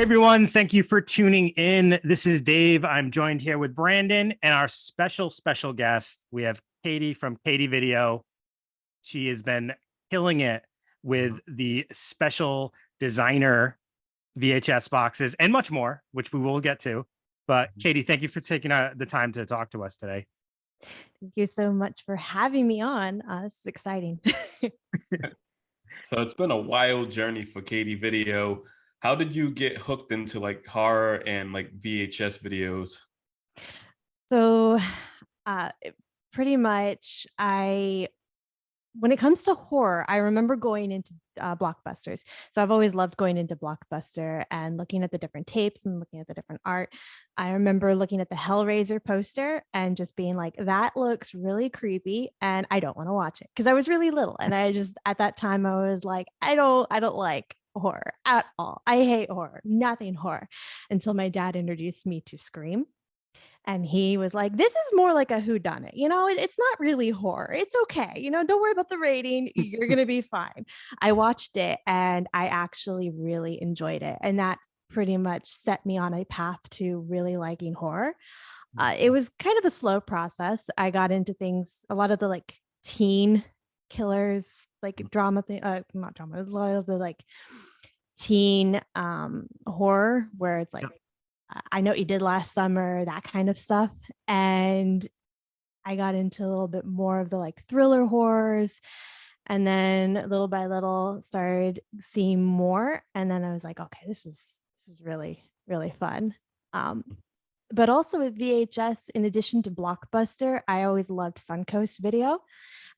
everyone. Thank you for tuning in. This is Dave. I'm joined here with Brandon and our special guest. We have Kadi from KadiVideo. She has been killing it with the special designer VHS boxes and much more, which we will get to. But Kadi, thank you for taking the time to talk to us today. Thank you so much for having me on. It's exciting. So it's been a wild journey for KadiVideo. How did you get hooked into like horror and like VHS videos? So pretty much when it comes to horror, I remember going into Blockbusters. So I've always loved going into Blockbuster and looking at the different tapes and looking at the different art. I remember looking at the Hellraiser poster and just being like, that looks really creepy and I don't want to watch it, because I was really little. And I just, at that time, I was like, I don't like horror at all. I hate horror, nothing horror, until my dad introduced me to Scream. And he was like, this is more like a whodunit. It's not really horror. It's okay. Don't worry about the rating. You're going to be fine. I watched it and I actually really enjoyed it. And that pretty much set me on a path to really liking horror. It was kind of a slow process. I got into things, a lot of the like teen killers, like drama thing, not drama, a lot of the like teen horror where it's like, I Know What You Did Last Summer, that kind of stuff. And I got into a little bit more of the like thriller horrors. And then little by little started seeing more. And then I was like, okay, this is really, really fun. But also with VHS, in addition to Blockbuster, I always loved Suncoast Video.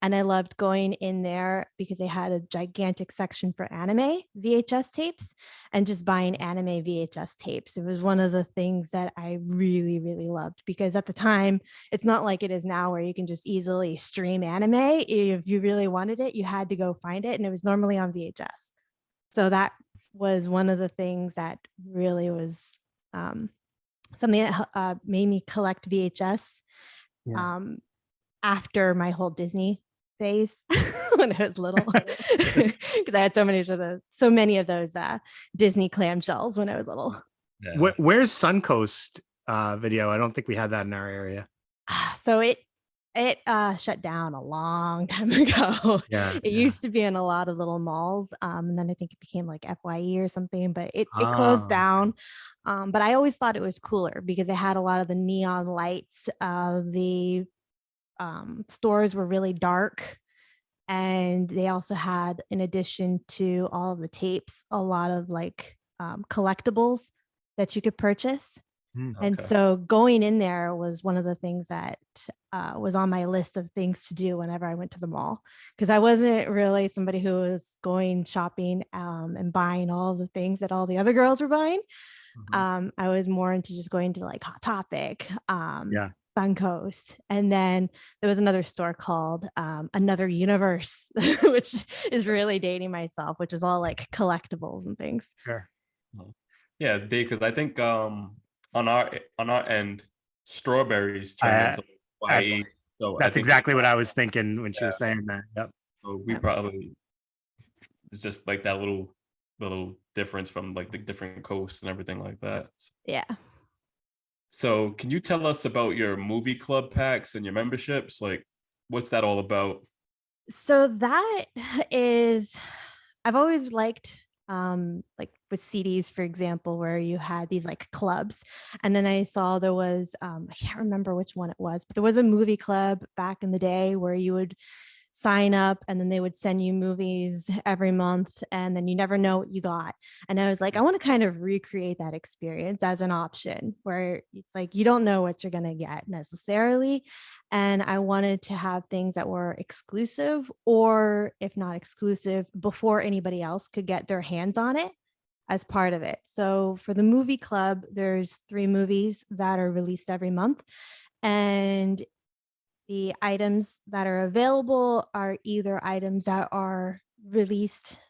And I loved going in there because they had a gigantic section for anime VHS tapes and just buying anime VHS tapes. It was one of the things that I really, really loved, because at the time, it's not like it is now where you can just easily stream anime. If you really wanted it, you had to go find it. And it was normally on VHS. So that was one of the things that really was something that made me collect VHS after my whole Disney phase when I was little, because I had so many of those Disney clamshells when I was little. Yeah. Where's Suncoast Video? I don't think we had that in our area. So it shut down a long time ago. It used to be in a lot of little malls, and then I think it became like FYE or something, but it closed down. But I always thought it was cooler because it had a lot of the neon lights. The stores were really dark, and they also had, in addition to all of the tapes, a lot of like collectibles that you could purchase. And so going in there was one of the things that was on my list of things to do whenever I went to the mall, because I wasn't really somebody who was going shopping and buying all the things that all the other girls were buying. I was more into just going to like Hot Topic, Suncoast, and then there was another store called Another Universe, which is really dating myself, which is all like collectibles and things. Sure. Yeah, Dave, because I think on our end, strawberries turn into YA. So that's exactly what I was thinking when she was saying that. Yep. So we probably, it's just like that little difference from like the different coasts and everything like that. Yeah. So can you tell us about your movie club packs and your memberships? Like, what's that all about? So that is, I've always liked like with CDs, for example, where you had these like clubs. And then I saw there was, I can't remember which one it was, but there was a movie club back in the day where you would sign up and then they would send you movies every month, and then you never know what you got. And I was like, I want to kind of recreate that experience as an option where it's like you don't know what you're going to get necessarily. And I wanted to have things that were exclusive, or if not exclusive, before anybody else could get their hands on it as part of it. So for the movie club, there's 3 movies that are released every month, and the items that are available are either items that are released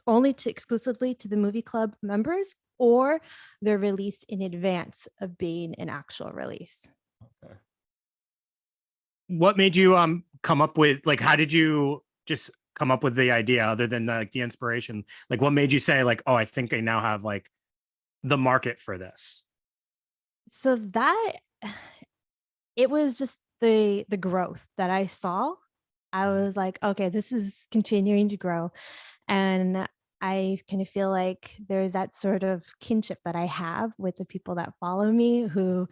only exclusively to the movie club members, or they're released in advance of being an actual release. Okay. What made you come up with, like, how did you just come up with the idea other than like the inspiration? Like, what made you say like, oh, I think I now have like the market for this? So that it was just the growth that I saw. I was like, okay, this is continuing to grow. And I kind of feel like there's that sort of kinship that I have with the people that follow me who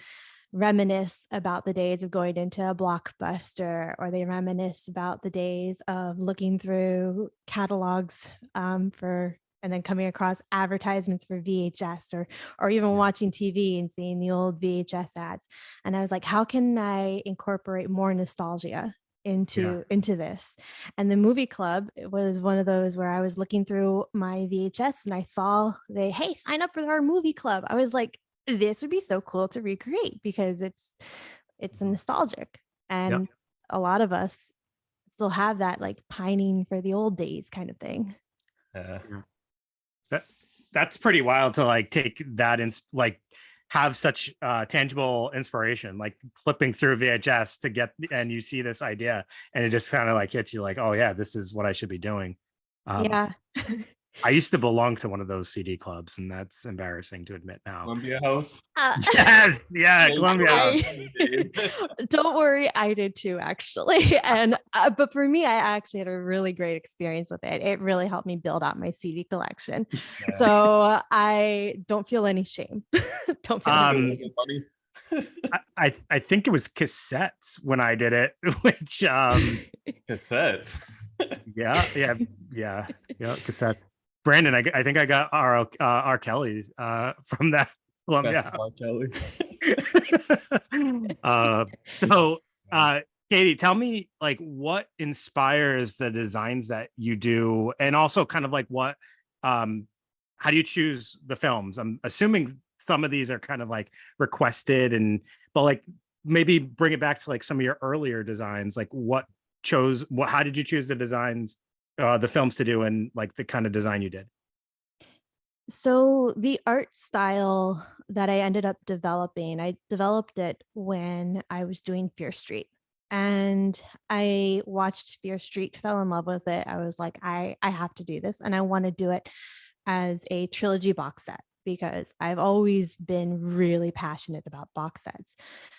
reminisce about the days of going into a Blockbuster, or they reminisce about the days of looking through catalogs for and then coming across advertisements for VHS, or even watching TV and seeing the old VHS ads. And I was like, how can I incorporate more nostalgia into this? And the movie club was one of those where I was looking through my VHS and I saw hey, sign up for our movie club. I was like, this would be so cool to recreate because it's nostalgic. And a lot of us still have that like pining for the old days kind of thing. That's pretty wild to like take that and like have such tangible inspiration, like flipping through VHS to get, and you see this idea and it just kind of like hits you like, oh yeah, this is what I should be doing. I used to belong to one of those CD clubs, and that's embarrassing to admit now. Columbia House. Yes, yeah, Columbia House. Don't worry, I did too, actually. And but for me, I actually had a really great experience with it. It really helped me build out my CD collection. Yeah. So I don't feel any shame. Don't feel any shame. I think it was cassettes when I did it, which cassettes. yeah, cassettes. Brandon, I think I got R. Kelly's from that. Columbia. R. Kelly. So Kadi, tell me like what inspires the designs that you do, and also kind of like what how do you choose the films? I'm assuming some of these are kind of like requested, but like maybe bring it back to like some of your earlier designs, like how did you choose the designs, the films to do, and like the kind of design you did? So the art style that I ended up developing, I developed it when I was doing Fear Street, and I watched Fear Street, fell in love with it. I was like, I have to do this, and I want to do it as a trilogy box set because I've always been really passionate about box sets.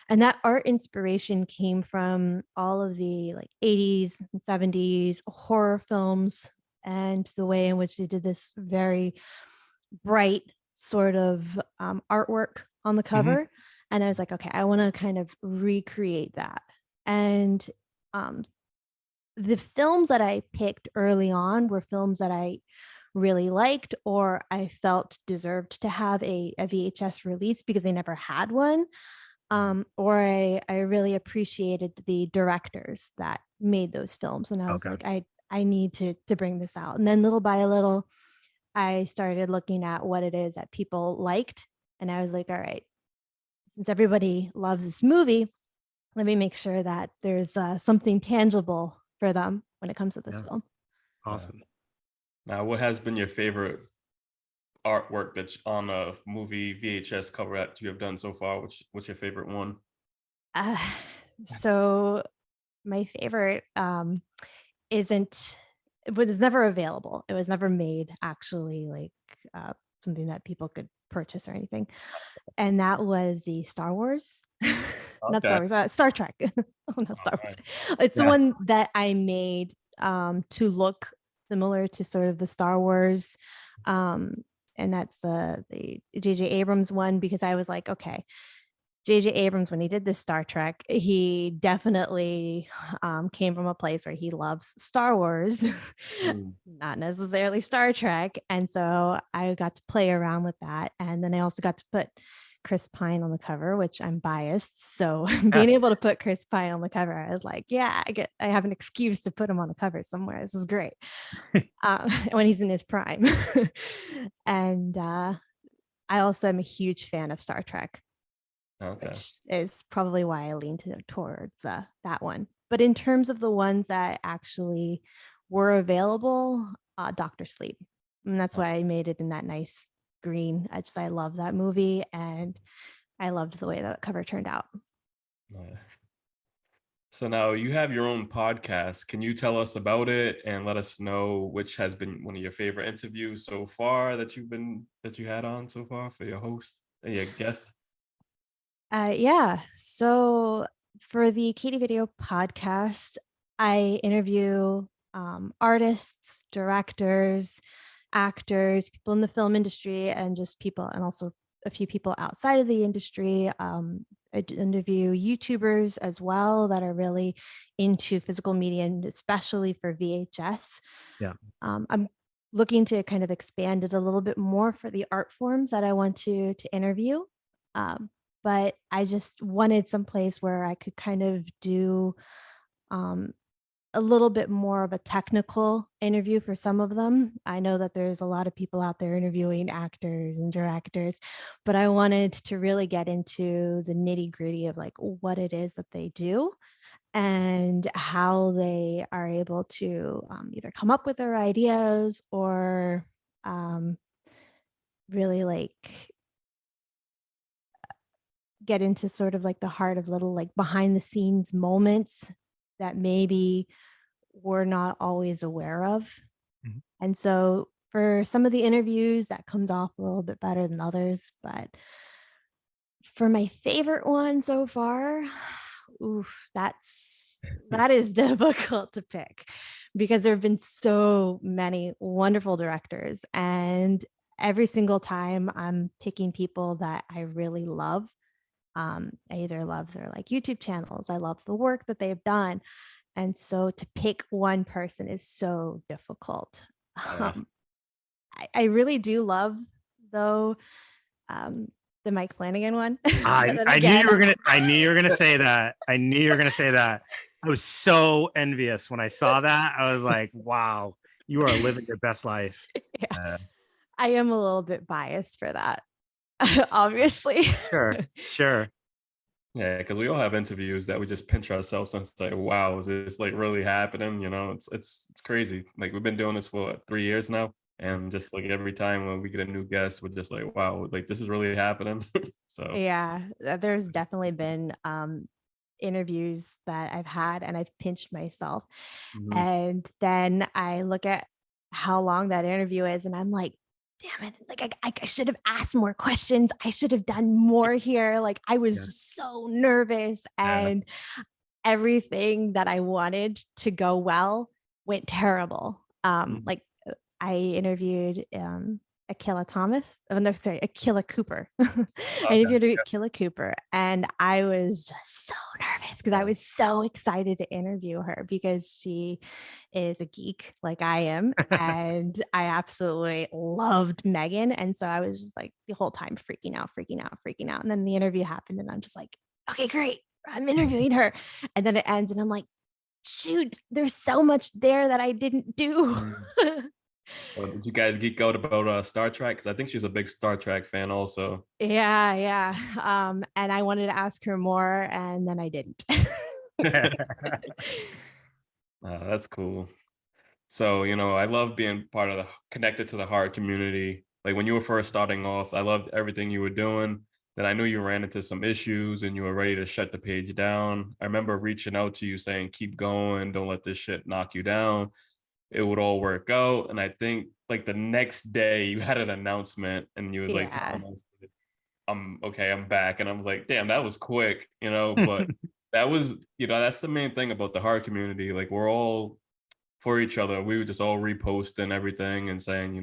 And that art inspiration came from all of the like 80s and 70s horror films and the way in which they did this very bright sort of artwork on the cover. Mm-hmm. And I was like, okay, I want to kind of recreate that. And the films that I picked early on were films that I really liked or I felt deserved to have a VHS release because they never had one. Or I really appreciated the directors that made those films. And I was like, I need to bring this out. And then little by little, I started looking at what it is that people liked. And I was like, all right, since everybody loves this movie, let me make sure that there's something tangible for them when it comes to this film. Awesome. Now, what has been your favorite artwork that's on a movie VHS cover that you have done so far? What's your favorite one? So my favorite it was never available. It was never made actually like something that people could purchase or anything. And that was the Star Wars. Not Star Wars, Star Trek. Not Star Wars. It's the one that I made to look similar to sort of the Star Wars. And that's the J.J. Abrams one, because I was like, okay, J.J. Abrams, when he did this Star Trek, he definitely came from a place where he loves Star Wars, not necessarily Star Trek. And so I got to play around with that. And then I also got to put Chris Pine on the cover, which I'm biased. So being able to put Chris Pine on the cover, I was like, yeah, I have an excuse to put him on the cover somewhere. This is great. When he's in his prime. And I also am a huge fan of Star Trek. Which is probably why I lean towards that one. But in terms of the ones that actually were available, Dr. Sleep. And that's why I made it in that nice green. I love that movie, and I loved the way that cover turned out. So now you have your own podcast. Can you tell us about it and let us know which has been one of your favorite interviews so far that you had on so far for your host and your guest? Yeah. So for the KadiVideo podcast, I interview artists, directors, actors, people in the film industry, and just people, and also a few people outside of the industry. Interview YouTubers as well that are really into physical media, and especially for VHS. Yeah. I'm looking to kind of expand it a little bit more for the art forms that I want to interview. But I just wanted some place where I could kind of do um, a little bit more of a technical interview for some of them. I know that there's a lot of people out there interviewing actors and directors, but I wanted to really get into the nitty gritty of like what it is that they do and how they are able to either come up with their ideas or um, really like get into sort of like the heart of little like behind the scenes moments that maybe we're not always aware of. Mhm. And so for some of the interviews that comes off a little bit better than others, but for my favorite one so far, oof, that is difficult to pick because there have been so many wonderful directors, and every single time I'm picking people that I really love. I either love their like YouTube channels, I love the work that they've done. And so to pick one person is so difficult. Yeah. Um, I really do love though um, the Mike Flanagan one. But then I knew you again, were gonna. I knew you were gonna say that. I knew you were gonna say that. I was so envious when I saw that. I was like, "Wow, you are living your best life." yeah, Uh, I am a little bit biased for that, obviously. Sure, sure. yeah, because we all have interviews that we just pinch ourselves and say, "Wow, is this like really happening?" You know, it's crazy. Like we've been doing this for what, 3 years now, and just like every time when we get a new guest, we're just like, "Wow, like this is really happening." So Yeah, there's definitely been interviews that I've had and I've pinched myself. mhm. And then I look at how long that interview is and I'm like, damn it, like I should have asked more questions. I should have done more here. Like I was Yeah. just so nervous, Yeah. and everything that I wanted to go well went terrible. Mhm. Like I interviewed Akila Thomas. Oh no, sorry, Akila Cooper. I Okay. interviewed Akila Cooper, and I was just so nervous because I Yeah. was so excited to interview her because she is a geek like I am, and I absolutely loved Megan. And so I was just like the whole time freaking out, freaking out, freaking out. And then the interview happened, and I'm just like, okay, great. I'm interviewing her. And then it ends, and I'm like, shoot, there's so much there that I didn't do. Mhm. Well, did you guys geek out about Star Trek? Because I think she's a big Star Trek fan, also. Yeah, yeah. And I wanted to ask her more, and then I didn't. That's cool. So, I love being part of the connected to the heart community. Like when you were first starting off, I loved everything you were doing. Then I knew you ran into some issues and you were ready to shut the page down. I remember reaching out to you saying, keep going, don't let this shit knock you down. It would all work out. And I think like the next day you had an announcement and you was like Yeah. telling us, I'm okay, I'm back. And I was like, damn, that was quick, but that was, that's the main thing about the heart community. Like we're all for each other. We would just all reposting everything and saying,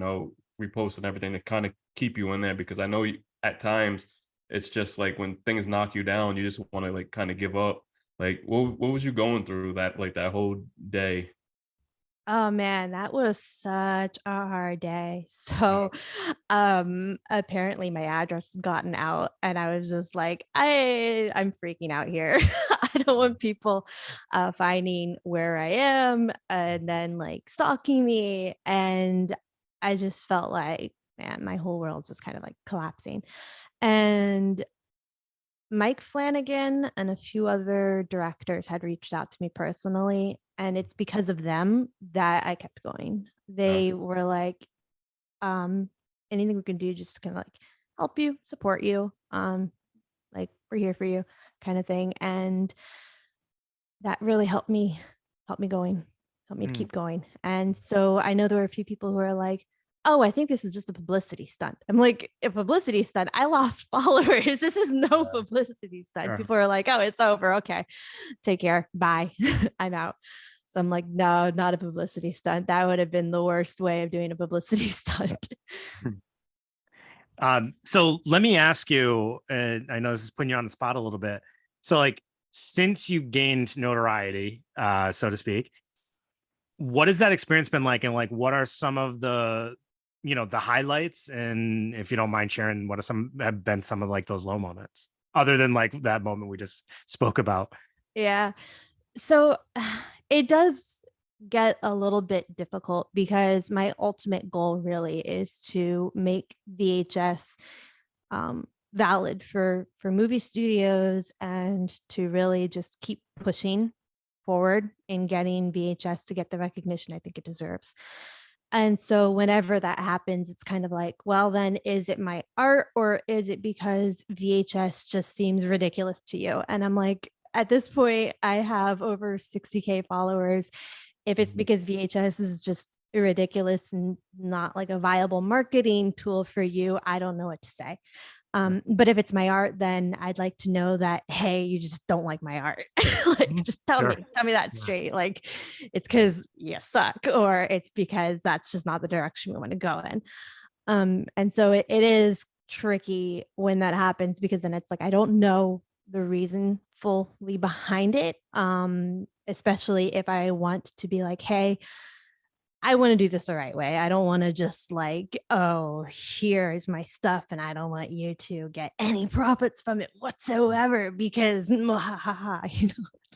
reposting everything to kind of keep you in there because I know at times it's just like when things knock you down, you just want to like kind of give up. Like, what was you going through that whole day? Oh man, that was such a hard day. So, apparently my address had gotten out, and I was just like, I'm freaking out here. I don't want people finding where I am and then like stalking me. And I just felt like, man, my whole world's just kind of like collapsing. And Mike Flanagan and a few other directors had reached out to me personally, and it's because of them that I kept going. Uh, They were like, um, anything we can do just to kind of like help you, support you, like we're here for you kind of thing. And that really helped me going, helped me to keep going. And so I know there were a few people who are like, oh, I think this is just a publicity stunt. I'm like, a publicity stunt? I lost followers. This is no publicity stunt. Sure. People are like, oh, it's over. Okay, take care. Bye. I'm out. So I'm like, no, not a publicity stunt. That would have been the worst way of doing a publicity stunt. So let me ask you, and I know this is putting you on the spot a little bit. So like, since you gained notoriety, so to speak, what has that experience been like? And like, what are some of the, the highlights? And if you don't mind sharing, what are have been some of like those low moments, other than like that moment we just spoke about? Yeah. So it does get a little bit difficult because my ultimate goal really is to make VHS valid for movie studios and to really just keep pushing forward in getting VHS to get the recognition I think it deserves. And so whenever that happens, it's kind of like, well, then is it my art or is it because VHS just seems ridiculous to you? And I'm like, at this point, I have over 60K followers. If it's because VHS is just ridiculous and not like a viable marketing tool for you, I don't know what to say. But if it's my art, then I'd like to know that, hey, you just don't like my art. Like, just tell me that straight. Like, it's because you suck, or it's because that's just not the direction we want to go in. And so it is tricky when that happens, because then it's like, I don't know the reason fully behind it. Especially if I want to be like, hey, I want to do this the right way. I don't want to just like, oh, here's my stuff and I don't want you to get any profits from it whatsoever because it's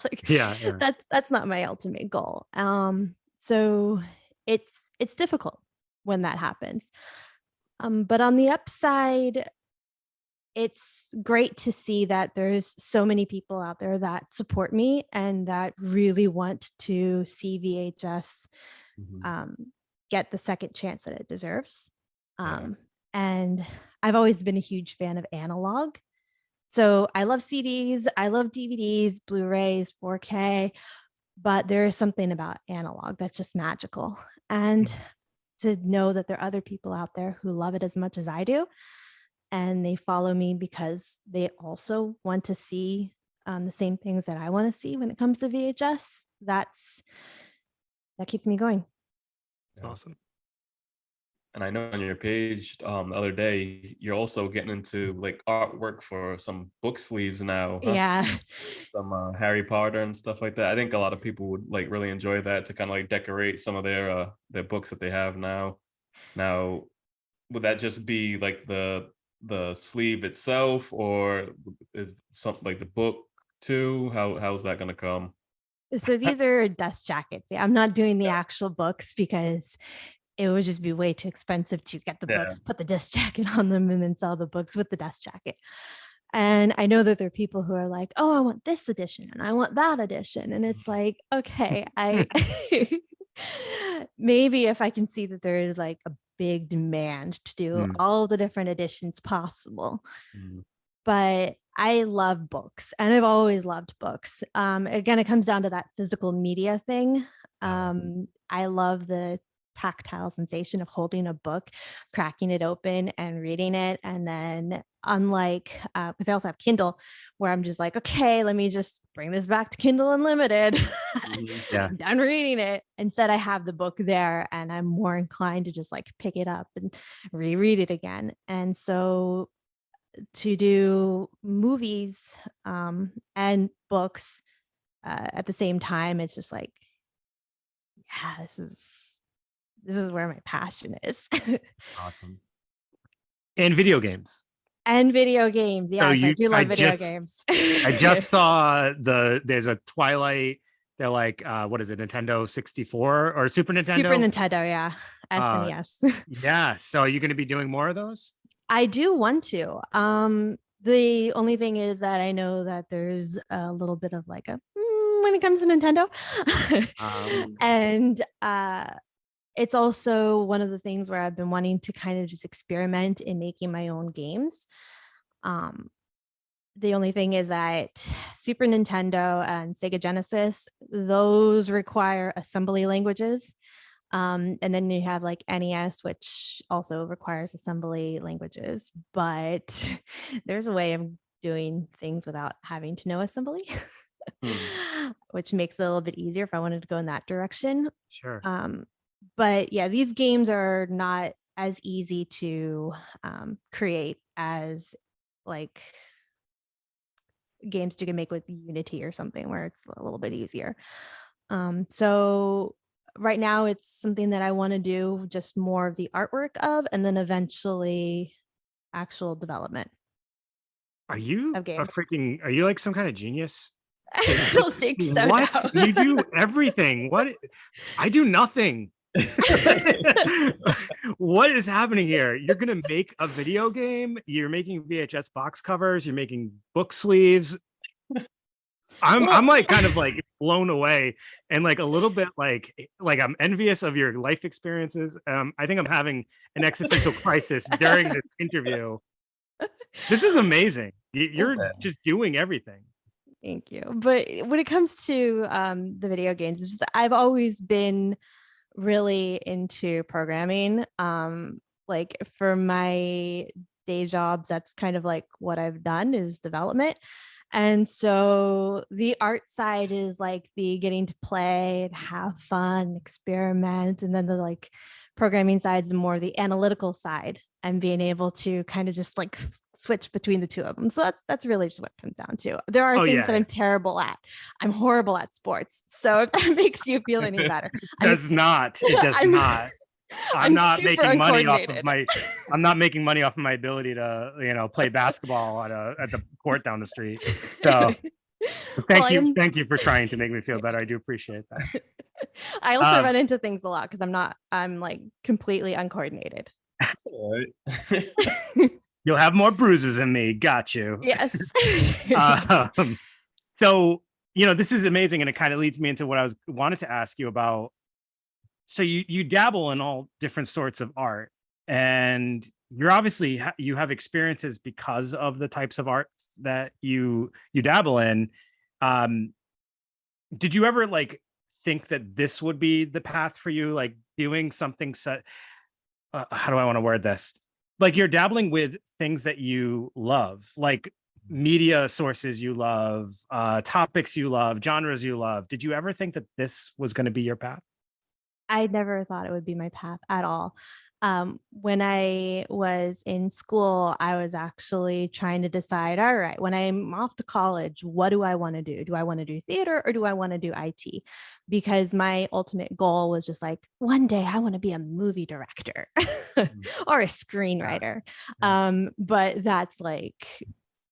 like, that's not my ultimate goal. So it's difficult when that happens. But on the upside, it's great to see that there's so many people out there that support me and that really want to see VHS get the second chance that it deserves. And I've always been a huge fan of analog. So I love CDs, I love DVDs, Blu-rays, 4K, but there is something about analog that's just magical. And to know that there are other people out there who love it as much as I do, and they follow me because they also want to see the same things that I want to see when it comes to VHS, that keeps me going. It's awesome. And I know on your page the other day, you're also getting into like artwork for some book sleeves now. Huh? Yeah. Some Harry Potter and stuff like that. I think a lot of people would like really enjoy that, to kind of like decorate some of their books that they have now. Now, would that just be like the sleeve itself, or is something like the book too? How's that going to come? So these are dust jackets. Yeah, I'm not doing the actual books because it would just be way too expensive to get the books, put the dust jacket on them, and then sell the books with the dust jacket. And I know that there are people who are like, oh, I want this edition and I want that edition. And it's like, okay, I maybe if I can see that there is like a big demand to do all the different editions possible. But I love books and I've always loved books. Again, it comes down to that physical media thing. I love the tactile sensation of holding a book, cracking it open and reading it. And then unlike, because I also have Kindle, where I'm just like, okay, let me just bring this back to Kindle Unlimited. I'm done reading it. Instead, I have the book there and I'm more inclined to just like pick it up and reread it again. And so to do movies and books at the same time, it's just like, yeah, this is where my passion is. Awesome. And video games. And video games. Yes, I do love video games. I just saw there's a Twilight. They're like, what is it? Nintendo 64 or Super Nintendo? Super Nintendo, yeah. SNES. Yeah. So are you going to be doing more of those? I do want to. The only thing is that I know that there's a little bit of like a when it comes to Nintendo. And it's also one of the things where I've been wanting to kind of just experiment in making my own games. The only thing is that Super Nintendo and Sega Genesis, those require assembly languages. And then you have like NES, which also requires assembly languages, but there's a way of doing things without having to know assembly, which makes it a little bit easier if I wanted to go in that direction. Sure. But yeah, these games are not as easy to create as like games you can make with Unity or something where it's a little bit easier. So right now it's something that I want to do just more of the artwork of, and then eventually actual development. Are you of games. are you like some kind of genius? I don't think so. What? No. You do everything. What? I do nothing. What is happening here? You're gonna make a video game, you're making VHS box covers, you're making book sleeves. I'm like kind of like blown away and like a little bit like I'm envious of your life experiences. I think I'm having an existential crisis during this interview. This is amazing. You're just doing everything. Thank you. But when it comes to the video games, it's just, I've always been really into programming. Like for my day jobs, that's kind of like what I've done is development. And so the art side is like the getting to play and have fun, experiment. And then the like programming side is more the analytical side and being able to kind of just like switch between the two of them. So that's really just what it comes down to. There are things that I'm terrible at. I'm horrible at sports. So if that makes you feel any better. It does not. I'm not making money off of I'm not making money off of my ability to, play basketball at the court down the street. So thank you for trying to make me feel better. I do appreciate that. I also run into things a lot because I'm like completely uncoordinated. You'll have more bruises than me. Got you. Yes. So, this is amazing. And it kind of leads me into what I wanted to ask you about. So you dabble in all different sorts of art, and you're obviously you have experiences because of the types of art that you dabble in. Did you ever like think that this would be the path for you, like doing something how do I want to word this? Like you're dabbling with things that you love, like media sources you love, topics you love, genres you love. Did you ever think that this was going to be your path? I never thought it would be my path at all. When I was in school, I was actually trying to decide, all right, when I'm off to college, what do I want to do? Do I want to do theater or do I want to do IT? Because my ultimate goal was just like, one day I want to be a movie director or a screenwriter. But that's like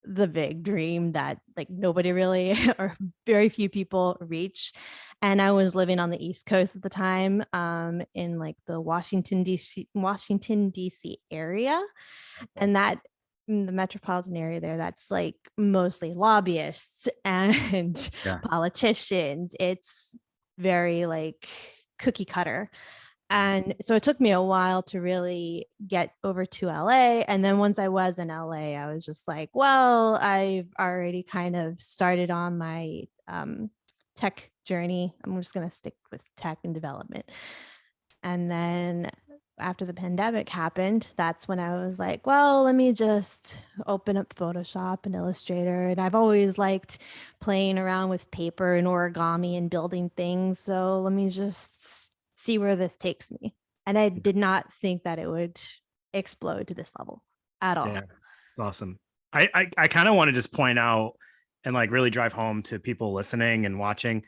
the big dream that like nobody really or very few people reach. And I was living on the East Coast at the time, in like the Washington DC area, and that in the metropolitan area there, that's like mostly lobbyists and politicians. It's very like cookie cutter. And so it took me a while to really get over to LA. And then once I was in LA, I was just like, well, I've already kind of started on my tech journey. I'm just going to stick with tech and development. And then after the pandemic happened, that's when I was like, well, let me just open up Photoshop and Illustrator. And I've always liked playing around with paper and origami and building things. So let me just see where this takes me. And I did not think that it would explode to this level at all. Yeah, it's awesome. I kind of want to just point out and like really drive home to people listening and watching,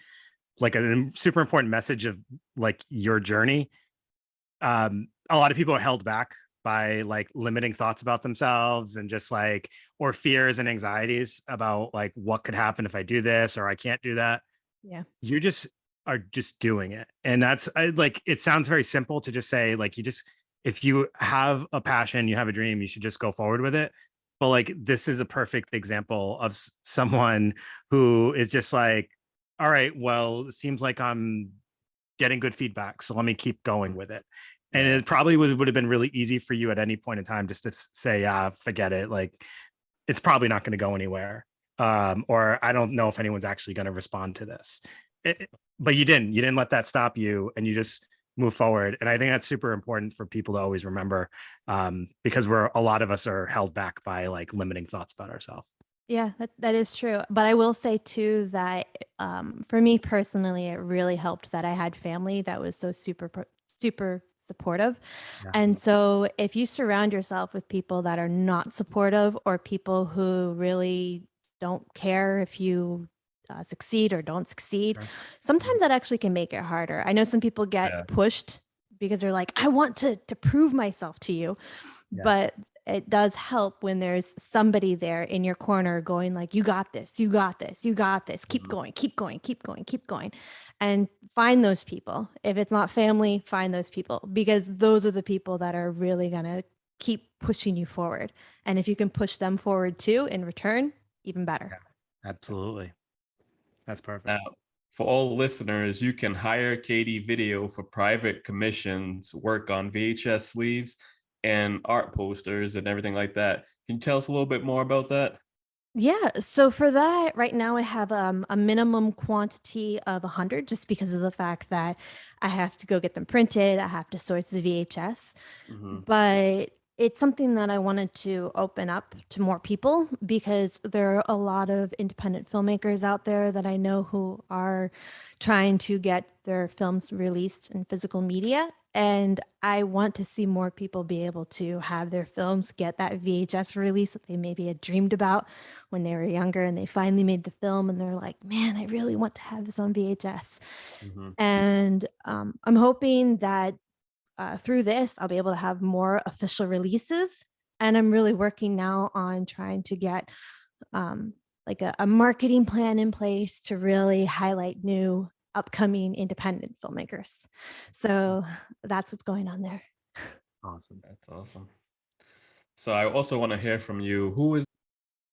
like a super important message of like your journey. A lot of people are held back by like limiting thoughts about themselves and just like, or fears and anxieties about like what could happen if I do this or I can't do that. Yeah. You just are just doing it. And that's like, it sounds very simple to just say like, if you have a passion, you have a dream, you should just go forward with it. But like, this is a perfect example of someone who is just like, all right, well, it seems like I'm getting good feedback, so let me keep going with it. And it probably would have been really easy for you at any point in time just to say, forget it. Like, it's probably not going to go anywhere. Or I don't know if anyone's actually going to respond to this. But you didn't let that stop you, and you just move forward. And I think that's super important for people to always remember, because a lot of us are held back by like limiting thoughts about ourselves. Yeah, that is true. But I will say too that for me personally, it really helped that I had family that was so super supportive. Yeah. And so if you surround yourself with people that are not supportive, or people who really don't care if you succeed or don't succeed, Sure. sometimes that actually can make it harder. I know some people get Yeah. pushed because they're like, I want to prove myself to you. Yeah. But it does help when there's somebody there in your corner going like, you got this, you got this, you got this, keep going, keep going, keep going, keep going. And find those people. If it's not family, find those people, because those are the people that are really going to keep pushing you forward. And if you can push them forward too in return, even better. Yeah, absolutely. That's perfect. Now, for all listeners, you can hire KadiVideo for private commissions, work on VHS sleeves and art posters and everything like that. Can you tell us a little bit more about that? Yeah, so for that, right now I have a minimum quantity of 100, just because of the fact that I have to go get them printed. I have to source the VHS. Mm-hmm. But it's something that I wanted to open up to more people, because there are a lot of independent filmmakers out there that I know who are trying to get their films released in physical media. And I want to see more people be able to have their films get that VHS release that they maybe had dreamed about when they were younger, and they finally made the film and they're like, man, I really want to have this on VHS. Mm-hmm. And I'm hoping that through this, I'll be able to have more official releases. And I'm really working now on trying to get like a marketing plan in place to really highlight new upcoming independent filmmakers. So that's what's going on there. Awesome. That's awesome. So I also want to hear from you. Who is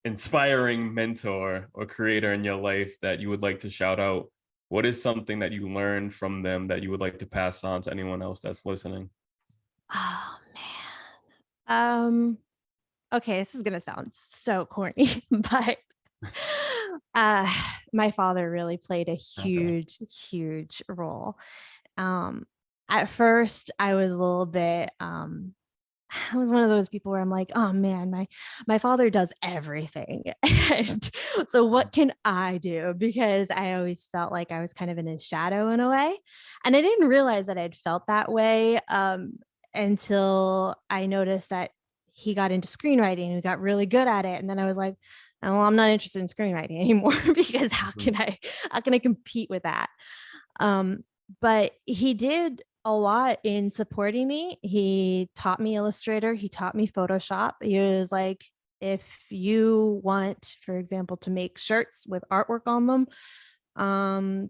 inspiring mentor or creator in your life that you would like to shout out? What is something that you learned from them that you would like to pass on to anyone else that's listening? Oh man. Okay, this is gonna sound so corny, but uh my father really played a Okay. huge role. Um at first I was a little bit I was one of those people where I'm like, oh man, my father does everything. And so what can I do? Because I always felt like I was kind of in his shadow in a way. And I didn't realize that I'd felt that way until I noticed that he got into screenwriting and got really good at it. And then I was like, oh, well, I'm not interested in screenwriting anymore because how can I compete with that? Um, but he did a lot in supporting me. He taught me Illustrator. He taught me Photoshop. He was like, if you want, for example, to make shirts with artwork on them,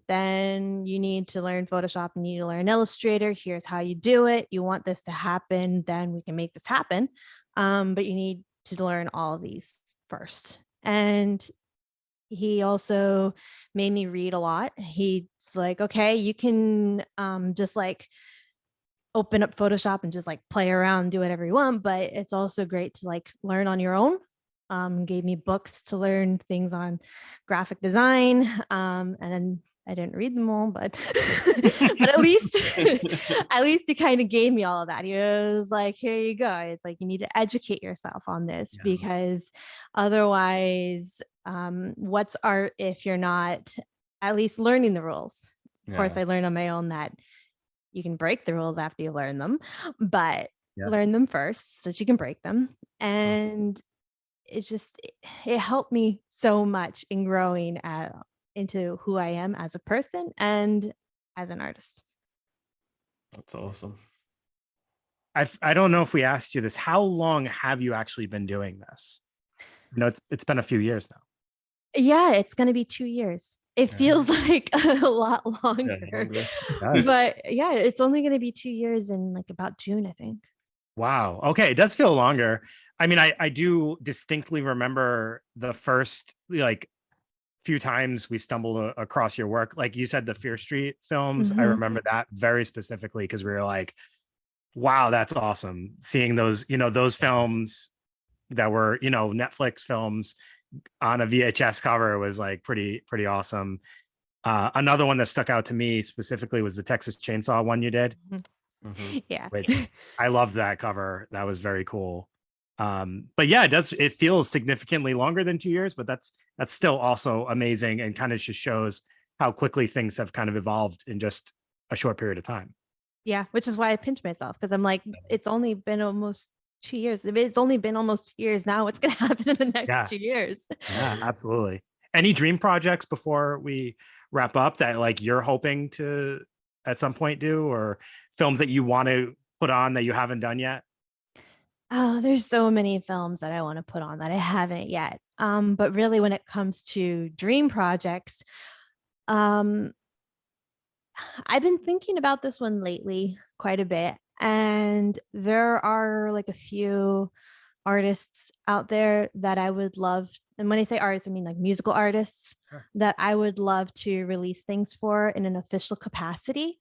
then you need to learn Photoshop. You need to learn Illustrator. Here's how you do it. You want this to happen, then we can make this happen. But you need to learn all of these first. And he also made me read a lot. He's like, okay, you can just like open up Photoshop and just like play around, do whatever you want, but it's also great to like learn on your own. Gave me books to learn things on graphic design. And then I didn't read them all, but but at least at least he kind of gave me all of that. He was like, here you go. It's like you need to educate yourself on this, because otherwise, what's art if you're not at least learning the rules? Of course, I learned on my own that you can break the rules after you learn them, but learn them first so that you can break them. And it's just, it helped me so much in growing into who I am as a person and as an artist. That's awesome. I don't know if we asked you this. How long have you actually been doing this? You know, it's been a few years now. Yeah, it's going to be 2 years. It feels like a lot longer, but yeah, it's only going to be 2 years in like about June, I think. Wow. Okay. It does feel longer. I mean, I do distinctly remember the first like few times we stumbled across your work. Like you said, the Fear Street films. I remember that very specifically because we were like, wow, that's awesome. Seeing those, you know, those films, that were, you know, Netflix films on a VHS cover was like pretty awesome. Another one that stuck out to me specifically was the Texas Chainsaw one you did. Yeah. Which I loved that cover. That was very cool. But yeah, it feels significantly longer than 2 years, but that's still also amazing and kind of just shows how quickly things have kind of evolved in just a short period of time. Yeah, which is why I pinch myself, because I'm like, it's only been almost 2 years. If it's only been almost 2 years now, what's going to happen in the next 2 years? Yeah, absolutely. Any dream projects before we wrap up that like you're hoping to at some point do, or films that you want to put on that you haven't done yet? Oh, there's so many films that I want to put on that I haven't yet. But really when it comes to dream projects, um, I've been thinking about this one lately quite a bit. And there are like a few artists out there that I would love. And when I say artists, I mean like musical artists that I would love to release things for in an official capacity.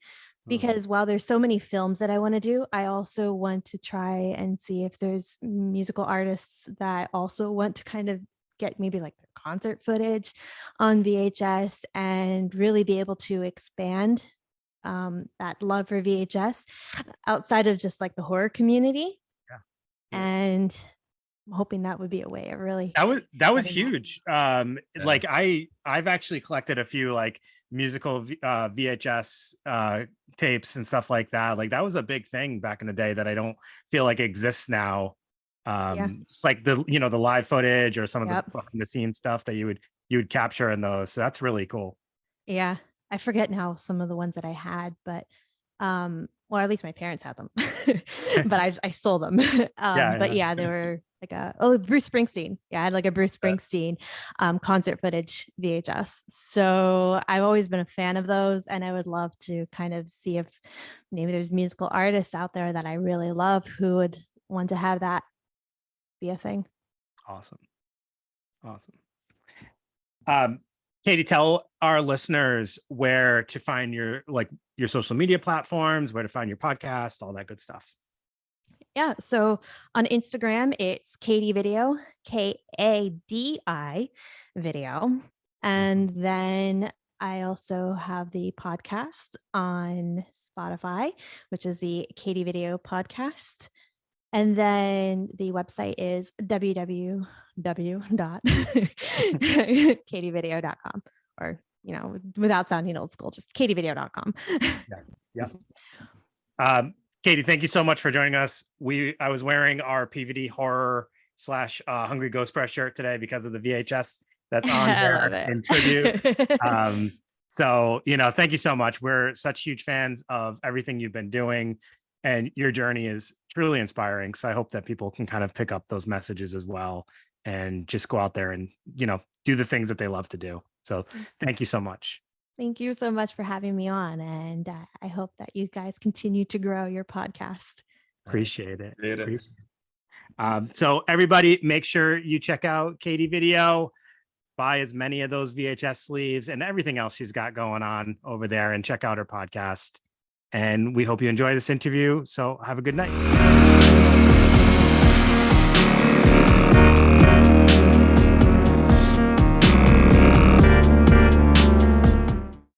Because while there's so many films that I want to do, I also want to try and see if there's musical artists that also want to kind of get maybe like their concert footage on VHS and really be able to expand that love for VHS outside of just like the horror community. And I'm hoping that would be a way of really that was huge. Like I've actually collected a few like musical VHS tapes and stuff like that. Like that was a big thing back in the day that I don't feel like exists now. It's like the, you know, the live footage or some of the behind the scenes stuff that you would capture in those. So that's really cool. Yeah. I forget now some of the ones that I had, but well, at least my parents had them, but I stole them. But yeah, they were like Bruce Springsteen. Yeah, I had like a Bruce Springsteen concert footage VHS. So I've always been a fan of those, and I would love to kind of see if maybe there's musical artists out there that I really love who would want to have that be a thing. Awesome. Kadi, tell our listeners where to find your social media platforms, where to find your podcast, all that good stuff. Yeah. So on Instagram, it's KadiVideo, KADI video. And then I also have the podcast on Spotify, which is the KadiVideo podcast. And then the website is www.kadivideo.com, or, you know, without sounding old school, just kadivideo.com. Yeah. Kadi, thank you so much for joining us. I was wearing our PVD horror / Hungry Ghost Press shirt today because of the VHS that's on there in tribute. So, you know, thank you so much. We're such huge fans of everything you've been doing, and your journey is truly inspiring. So I hope that people can kind of pick up those messages as well and just go out there and, you know, do the things that they love to do. So thank you so much. Thank you so much for having me on. And I hope that you guys continue to grow your podcast. Appreciate it. So everybody, make sure you check out KadiVideo, buy as many of those VHS sleeves and everything else she's got going on over there, and check out her podcast. And we hope you enjoy this interview. So have a good night.